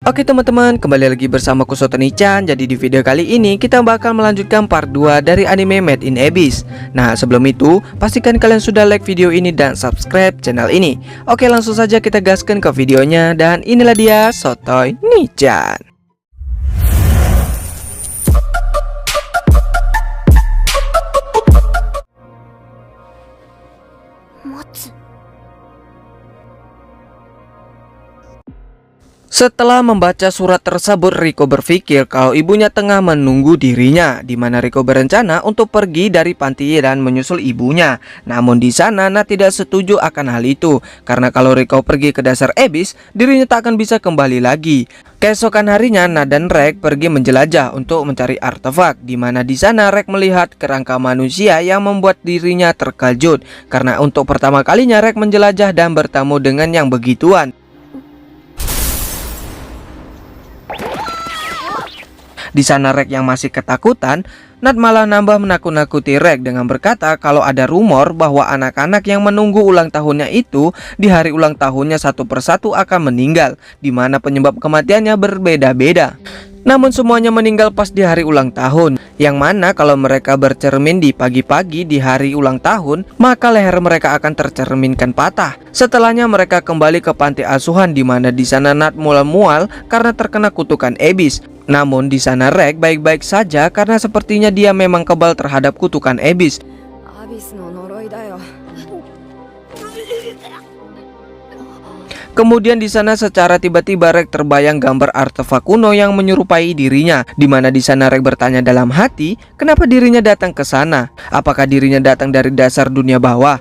Oke teman-teman, kembali lagi bersama Kusotoni-chan. Jadi di video kali ini kita bakal melanjutkan part 2 dari anime Made in Abyss. Nah sebelum itu, pastikan kalian sudah like video ini dan subscribe channel ini. Oke langsung saja kita gaskan ke videonya. Dan inilah dia Kusotoni-chan. Setelah membaca surat tersebut, Riko berpikir kalau ibunya tengah menunggu dirinya, di mana Riko berencana untuk pergi dari panti dan menyusul ibunya. Namun di sana Nat tidak setuju akan hal itu, karena kalau Riko pergi ke dasar Abyss, dirinya tak akan bisa kembali lagi. Keesokan harinya Nat dan Rek pergi menjelajah untuk mencari artefak, di mana di sana Rek melihat kerangka manusia yang membuat dirinya terkejut, karena untuk pertama kalinya Rek menjelajah dan bertemu dengan yang begituan. Di sana Rek yang masih ketakutan, Nat malah nambah menakut-nakuti Rek dengan berkata kalau ada rumor bahwa anak-anak yang menunggu ulang tahunnya itu di hari ulang tahunnya satu persatu akan meninggal, di mana penyebab kematiannya berbeda-beda. Namun semuanya meninggal pas di hari ulang tahun, yang mana kalau mereka bercermin di pagi-pagi di hari ulang tahun, maka leher mereka akan tercerminkan patah. Setelahnya mereka kembali ke panti asuhan, di mana di sana Nat mual-mual karena terkena kutukan Abyss. Namun di sana Rek baik-baik saja karena sepertinya dia memang kebal terhadap kutukan Abyss. Kemudian di sana secara tiba-tiba Rek terbayang gambar artefak kuno yang menyerupai dirinya, di mana di sana Rek bertanya dalam hati, kenapa dirinya datang ke sana? Apakah dirinya datang dari dasar dunia bawah?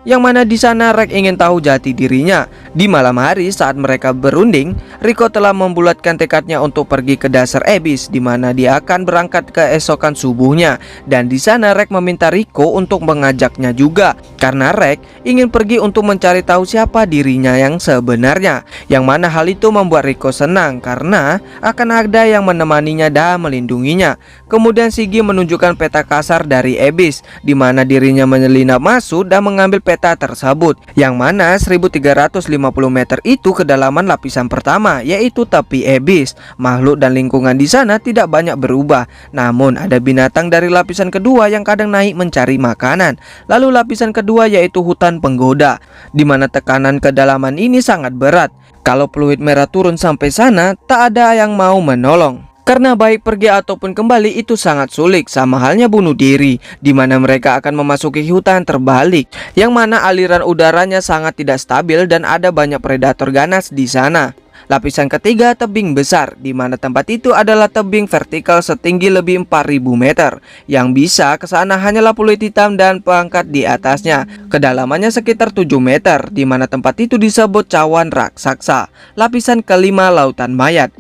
Yang mana di sana Rek ingin tahu jati dirinya. Di malam hari saat mereka berunding, Riko telah membulatkan tekadnya untuk pergi ke dasar Abyss, di mana dia akan berangkat keesokan subuhnya. Dan di sana Rek meminta Riko untuk mengajaknya juga, karena Rek ingin pergi untuk mencari tahu siapa dirinya yang sebenarnya. Yang mana hal itu membuat Riko senang karena akan ada yang menemaninya dan melindunginya. Kemudian Shigi menunjukkan peta kasar dari Abyss, di mana dirinya menyelinap masuk dan mengambil peta tersebut, yang mana 1350 meter itu kedalaman lapisan pertama, yaitu tepi Abyss. Makhluk dan lingkungan di sana tidak banyak berubah, namun ada binatang dari lapisan kedua yang kadang naik mencari makanan. Lalu lapisan kedua yaitu hutan penggoda, di mana tekanan kedalaman ini sangat berat. Kalau fluid merah turun sampai sana, tak ada yang mau menolong. Karena baik pergi ataupun kembali itu sangat sulit, sama halnya bunuh diri, di mana mereka akan memasuki hutan terbalik, yang mana aliran udaranya sangat tidak stabil dan ada banyak predator ganas di sana. Lapisan ketiga tebing besar, di mana tempat itu adalah tebing vertikal setinggi lebih 4000 meter. Yang bisa ke sana hanyalah fluid hitam dan pangkat di atasnya. Kedalamannya sekitar 7 meter, di mana tempat itu disebut cawan raksasa. Lapisan kelima lautan mayat,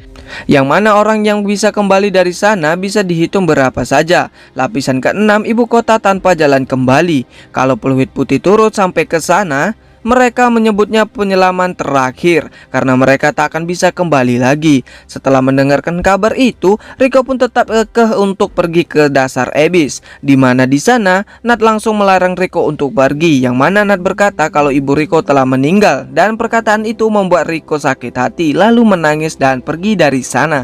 yang mana orang yang bisa kembali dari sana bisa dihitung berapa saja. Lapisan keenam ibu kota tanpa jalan kembali. Kalau fluid putih turut sampai ke sana, mereka menyebutnya penyelaman terakhir, karena mereka tak akan bisa kembali lagi. Setelah mendengarkan kabar itu, Riko pun tetap kekeh untuk pergi ke dasar Abyss, di mana di sana Nat langsung melarang Riko untuk pergi, yang mana Nat berkata kalau ibu Riko telah meninggal, dan perkataan itu membuat Riko sakit hati, lalu menangis dan pergi dari sana.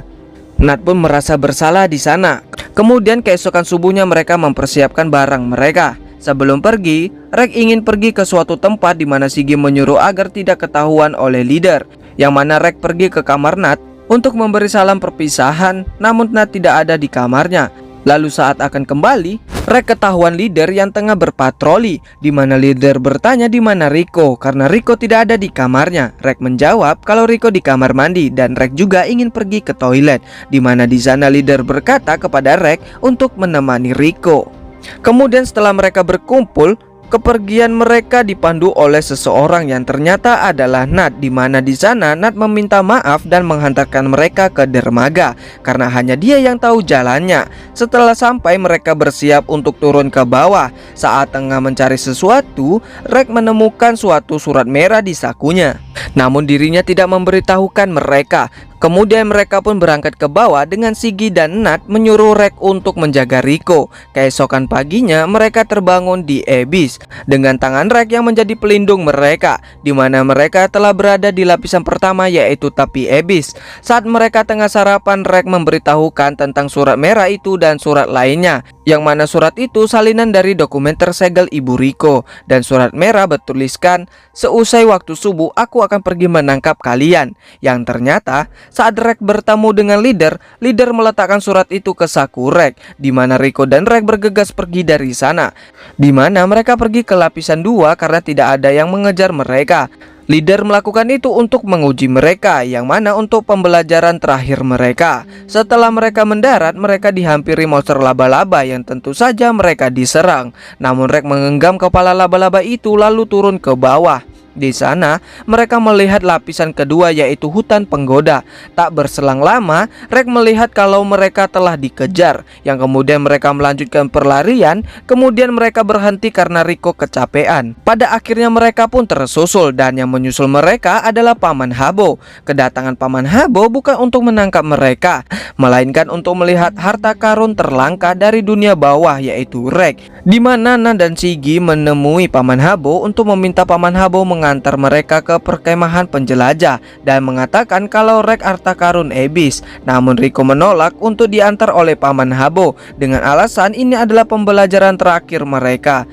Nat pun merasa bersalah di sana. Kemudian keesokan subuhnya mereka mempersiapkan barang mereka. Sebelum pergi, Rek ingin pergi ke suatu tempat di mana Shigi menyuruh agar tidak ketahuan oleh leader, yang mana Rek pergi ke kamar Nat untuk memberi salam perpisahan, namun Nat tidak ada di kamarnya. Lalu saat akan kembali, Rek ketahuan leader yang tengah berpatroli, di mana leader bertanya di mana Riko, karena Riko tidak ada di kamarnya. Rek menjawab kalau Riko di kamar mandi dan Rek juga ingin pergi ke toilet, di mana di sana leader berkata kepada Rek untuk menemani Riko. Kemudian setelah mereka berkumpul, kepergian mereka dipandu oleh seseorang yang ternyata adalah Nat, di mana di sana Nat meminta maaf dan menghantarkan mereka ke dermaga karena hanya dia yang tahu jalannya. Setelah sampai mereka bersiap untuk turun ke bawah. Saat tengah mencari sesuatu, Rek menemukan suatu surat merah di sakunya. Namun dirinya tidak memberitahukan mereka Kemudian mereka pun berangkat ke bawah dengan Shiggy dan Nat menyuruh Rek untuk menjaga Riko. Keesokan paginya mereka terbangun di Abyss dengan tangan Rek yang menjadi pelindung mereka, di mana mereka telah berada di lapisan pertama yaitu tepi Abyss. Saat mereka tengah sarapan, Rek memberitahukan tentang surat merah itu dan surat lainnya, yang mana surat itu salinan dari dokumen tersegel ibu Riko, dan surat merah bertuliskan, "Seusai waktu subuh aku akan pergi menangkap kalian." Yang ternyata saat Rek bertemu dengan leader meletakkan surat itu ke saku Rek, di mana Riko dan Rek bergegas pergi dari sana, di mana mereka pergi ke lapisan 2 karena tidak ada yang mengejar mereka. Leader melakukan itu untuk menguji mereka, yang mana untuk pembelajaran terakhir mereka. Setelah mereka mendarat, mereka dihampiri monster laba-laba yang tentu saja mereka diserang. Namun Rek menggenggam kepala laba-laba itu lalu turun ke bawah. Di sana mereka melihat lapisan kedua yaitu hutan penggoda. Tak berselang lama, Rek melihat kalau mereka telah dikejar, yang kemudian mereka melanjutkan perlarian. Kemudian mereka berhenti karena Riko kecapean. Pada akhirnya mereka pun tersusul, dan yang menyusul mereka adalah Paman Habo. Kedatangan Paman Habo bukan untuk menangkap mereka, melainkan untuk melihat harta karun terlangka dari dunia bawah yaitu Rek, di mana Nan dan Shiggy menemui Paman Habo untuk meminta Paman Habo mengantar mereka ke perkemahan penjelajah dan mengatakan kalau Rek harta karun Abyss. Namun Riko menolak untuk diantar oleh Paman Habo dengan alasan ini adalah pembelajaran terakhir mereka.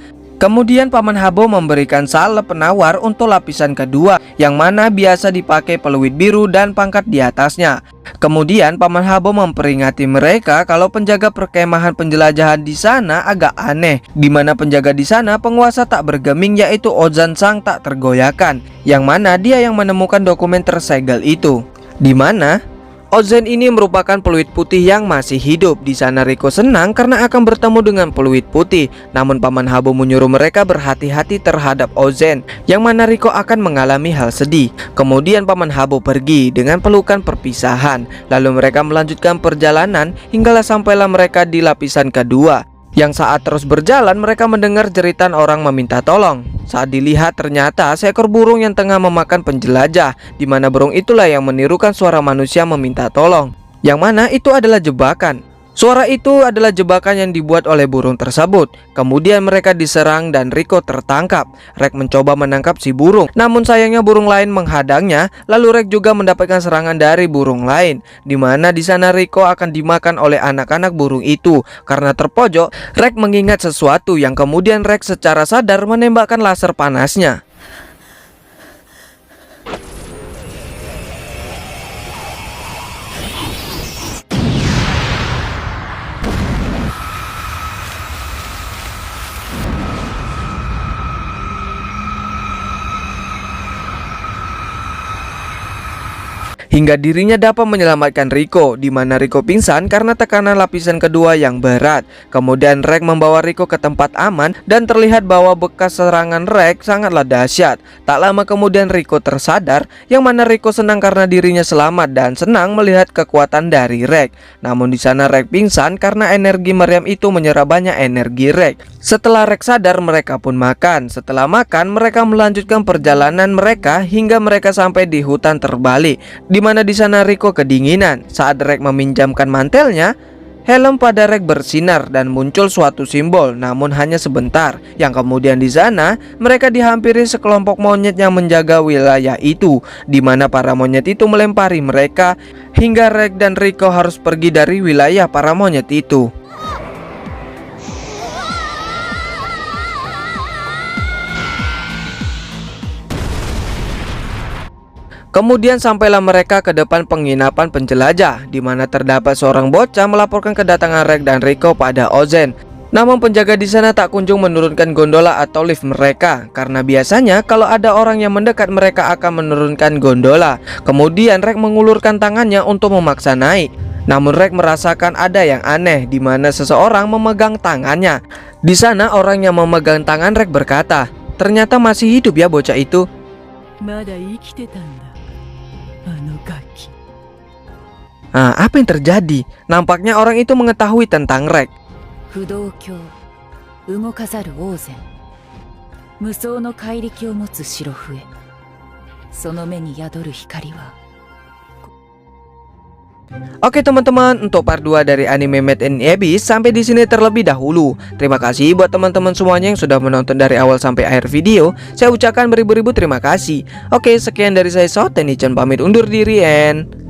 Kemudian Paman Habo memberikan salep penawar untuk lapisan kedua, yang mana biasa dipakai peluit biru dan pangkat di atasnya. Kemudian Paman Habo memperingati mereka kalau penjaga perkemahan penjelajahan di sana agak aneh, di mana penjaga di sana penguasa tak bergeming yaitu Ozan sang tak tergoyahkan, yang mana dia yang menemukan dokumen tersegel itu, di mana Ozan ini merupakan peluit putih yang masih hidup. Di sana Riko senang karena akan bertemu dengan peluit putih. Namun Paman Habo menyuruh mereka berhati-hati terhadap Ozan, yang mana Riko akan mengalami hal sedih. Kemudian Paman Habo pergi dengan pelukan perpisahan. Lalu mereka melanjutkan perjalanan hinggalah sampailah mereka di lapisan kedua. Yang saat terus berjalan mereka mendengar jeritan orang meminta tolong. Saat dilihat ternyata seekor burung yang tengah memakan penjelajah, di mana burung itulah yang menirukan suara manusia meminta tolong, yang mana itu adalah jebakan. Suara itu adalah jebakan yang dibuat oleh burung tersebut. Kemudian mereka diserang dan Riko tertangkap. Rek mencoba menangkap si burung, namun sayangnya burung lain menghadangnya. Lalu Rek juga mendapatkan serangan dari burung lain, di mana di sana Riko akan dimakan oleh anak-anak burung itu. Karena terpojok, Rek mengingat sesuatu yang kemudian Rek secara sadar menembakkan laser panasnya. Hingga dirinya dapat menyelamatkan Riko, di mana Riko pingsan karena tekanan lapisan kedua yang berat. Kemudian Rek membawa Riko ke tempat aman dan terlihat bahwa bekas serangan Rek sangatlah dahsyat. Tak lama kemudian Riko tersadar, yang mana Riko senang karena dirinya selamat dan senang melihat kekuatan dari Rek. Namun di sana Rek pingsan karena energi meriam itu menyerap banyak energi Rek. Setelah Rek sadar, mereka pun makan. Setelah makan, mereka melanjutkan perjalanan mereka hingga mereka sampai di hutan terbalik, di mana di sana Riko kedinginan. Saat Rek meminjamkan mantelnya, helm pada Rek bersinar dan muncul suatu simbol, namun hanya sebentar. Yang kemudian di sana mereka dihampiri sekelompok monyet yang menjaga wilayah itu, di mana para monyet itu melempari mereka hingga Rek dan Riko harus pergi dari wilayah para monyet itu. Kemudian sampailah mereka ke depan penginapan penjelajah, di mana terdapat seorang bocah melaporkan kedatangan Rek dan Riko pada Ozan. Namun penjaga di sana tak kunjung menurunkan gondola atau lift mereka, karena biasanya kalau ada orang yang mendekat mereka akan menurunkan gondola. Kemudian Rek mengulurkan tangannya untuk memaksa naik. Namun Rek merasakan ada yang aneh, di mana seseorang memegang tangannya. Di sana orang yang memegang tangan Rek berkata, "Ternyata masih hidup ya bocah itu." Apa yang terjadi? Nampaknya orang itu mengetahui tentang Rek. Oke teman-teman, untuk part 2 dari anime Made in Abyss sampai di sini terlebih dahulu. Terima kasih buat teman-teman semuanya yang sudah menonton dari awal sampai akhir video. Saya ucapkan beribu-ribu terima kasih. Oke, sekian dari saya Shot, Tenichan pamit undur diri and